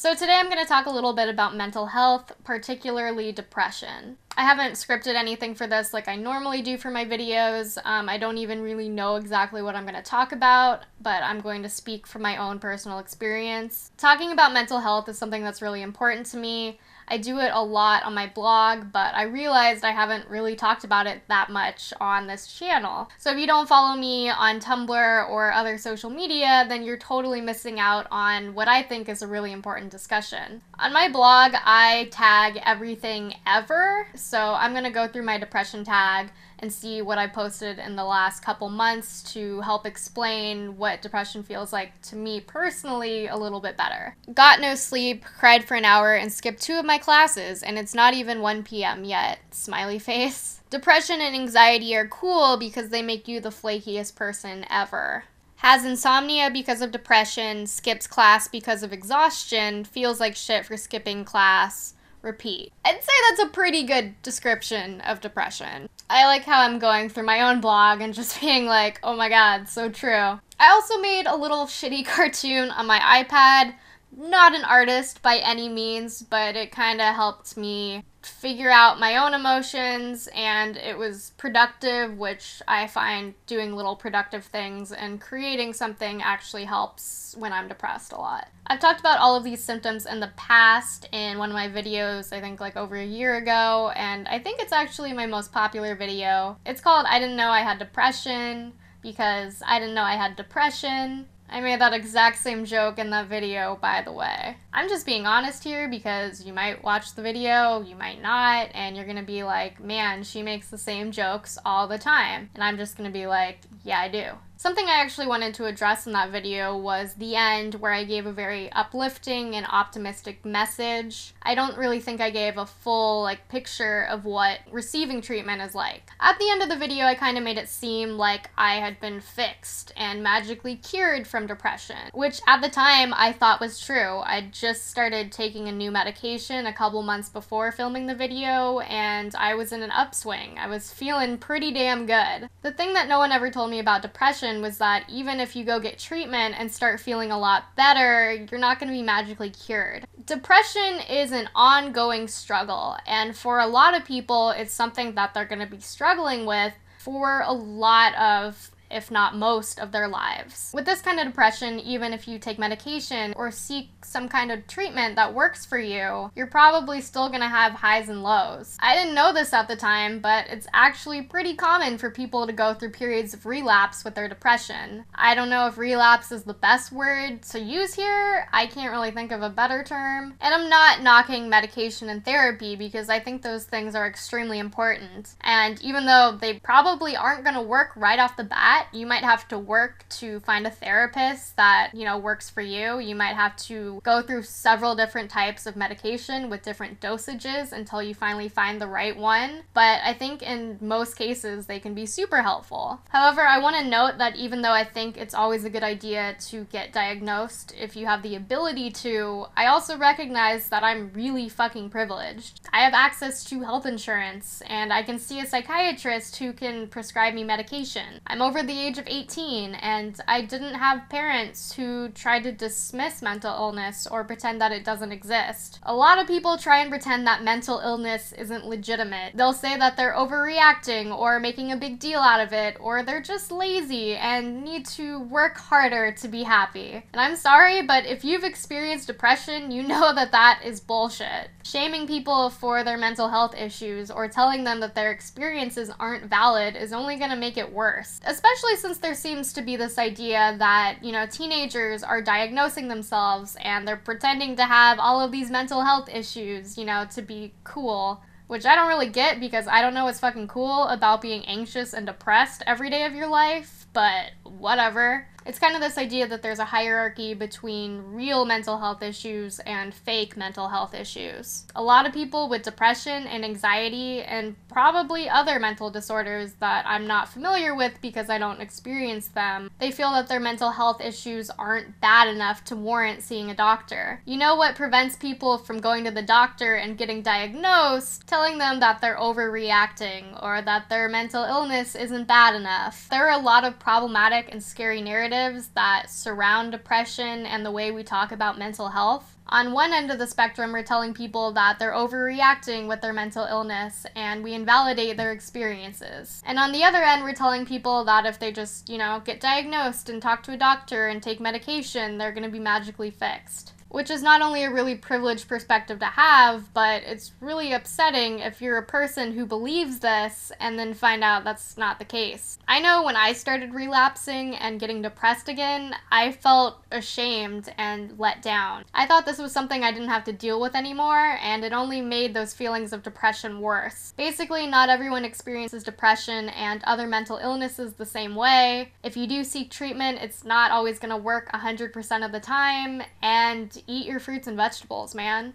So today I'm going to talk a little bit about mental health, particularly depression. I haven't scripted anything for this like I normally do for my videos. I don't even really know exactly what I'm going to talk about, but I'm going to speak from my own personal experience. Talking about mental health is something that's really important to me. I do it a lot on my blog, but I realized I haven't really talked about it that much on this channel. So if you don't follow me on Tumblr or other social media, then you're totally missing out on what I think is a really important discussion. On my blog, I tag everything ever, so I'm gonna go through my depression tag and see what I posted in the last couple months to help explain what depression feels like to me personally a little bit better. Got no sleep, cried for an hour, and skipped 2 of my classes, and it's not even 1 p.m. yet. Smiley face. Depression and anxiety are cool because they make you the flakiest person ever. Has insomnia because of depression, skips class because of exhaustion, feels like shit for skipping class. Repeat. I'd say that's a pretty good description of depression. I like how I'm going through my own blog and just being like, oh my god, so true. I also made a little shitty cartoon on my iPad. Not an artist by any means, but it kind of helped me figure out my own emotions, and it was productive, which I find doing little productive things and creating something actually helps when I'm depressed a lot. I've talked about all of these symptoms in the past in one of my videos, I think like over a year ago, and I think it's actually my most popular video. It's called I Didn't Know I Had Depression, because I didn't know I had depression. I made that exact same joke in that video, by the way. I'm just being honest here because you might watch the video, you might not, and you're gonna be like, man, she makes the same jokes all the time. And I'm just gonna be like, yeah, I do. Something I actually wanted to address in that video was the end, where I gave a very uplifting and optimistic message. I don't really think I gave a full picture of what receiving treatment is like. At the end of the video, I kind of made it seem like I had been fixed and magically cured from depression, which at the time I thought was true. I just started taking a new medication a couple months before filming the video, and I was in an upswing. I was feeling pretty damn good. The thing that no one ever told me about depression was that even if you go get treatment and start feeling a lot better, you're not going to be magically cured. Depression is an ongoing struggle, and for a lot of people, it's something that they're going to be struggling with for a lot of, if not most, of their lives. With this kind of depression, even if you take medication or seek some kind of treatment that works for you, you're probably still gonna have highs and lows. I didn't know this at the time, but it's actually pretty common for people to go through periods of relapse with their depression. I don't know if relapse is the best word to use here. I can't really think of a better term. And I'm not knocking medication and therapy because I think those things are extremely important. And even though they probably aren't gonna work right off the bat, you might have to work to find a therapist that, works for you. You might have to go through several different types of medication with different dosages until you finally find the right one. But I think in most cases, they can be super helpful. However, I want to note that even though I think it's always a good idea to get diagnosed if you have the ability to, I also recognize that I'm really fucking privileged. I have access to health insurance, and I can see a psychiatrist who can prescribe me medication. I'm over the age of 18, and I didn't have parents who tried to dismiss mental illness or pretend that it doesn't exist. A lot of people try and pretend that mental illness isn't legitimate. They'll say that they're overreacting or making a big deal out of it, or they're just lazy and need to work harder to be happy. And I'm sorry, but if you've experienced depression, you know that that is bullshit. Shaming people for their mental health issues or telling them that their experiences aren't valid is only gonna make it worse. Especially since there seems to be this idea that, teenagers are diagnosing themselves and they're pretending to have all of these mental health issues, to be cool. Which I don't really get because I don't know what's fucking cool about being anxious and depressed every day of your life, but whatever. It's kind of this idea that there's a hierarchy between real mental health issues and fake mental health issues. A lot of people with depression and anxiety and probably other mental disorders that I'm not familiar with because I don't experience them, they feel that their mental health issues aren't bad enough to warrant seeing a doctor. You know what prevents people from going to the doctor and getting diagnosed? Telling them that they're overreacting or that their mental illness isn't bad enough. There are a lot of problematic and scary narratives that surround depression and the way we talk about mental health. On one end of the spectrum, we're telling people that they're overreacting with their mental illness and we invalidate their experiences. And on the other end, we're telling people that if they just, get diagnosed and talk to a doctor and take medication, they're going to be magically fixed. Which is not only a really privileged perspective to have, but it's really upsetting if you're a person who believes this and then find out that's not the case. I know when I started relapsing and getting depressed again, I felt ashamed and let down. I thought this was something I didn't have to deal with anymore, and it only made those feelings of depression worse. Basically, not everyone experiences depression and other mental illnesses the same way. If you do seek treatment, it's not always going to work 100% of the time, and eat your fruits and vegetables, man.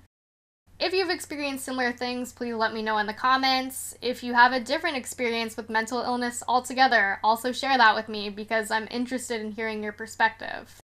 If you've experienced similar things, please let me know in the comments. If you have a different experience with mental illness altogether, also share that with me because I'm interested in hearing your perspective.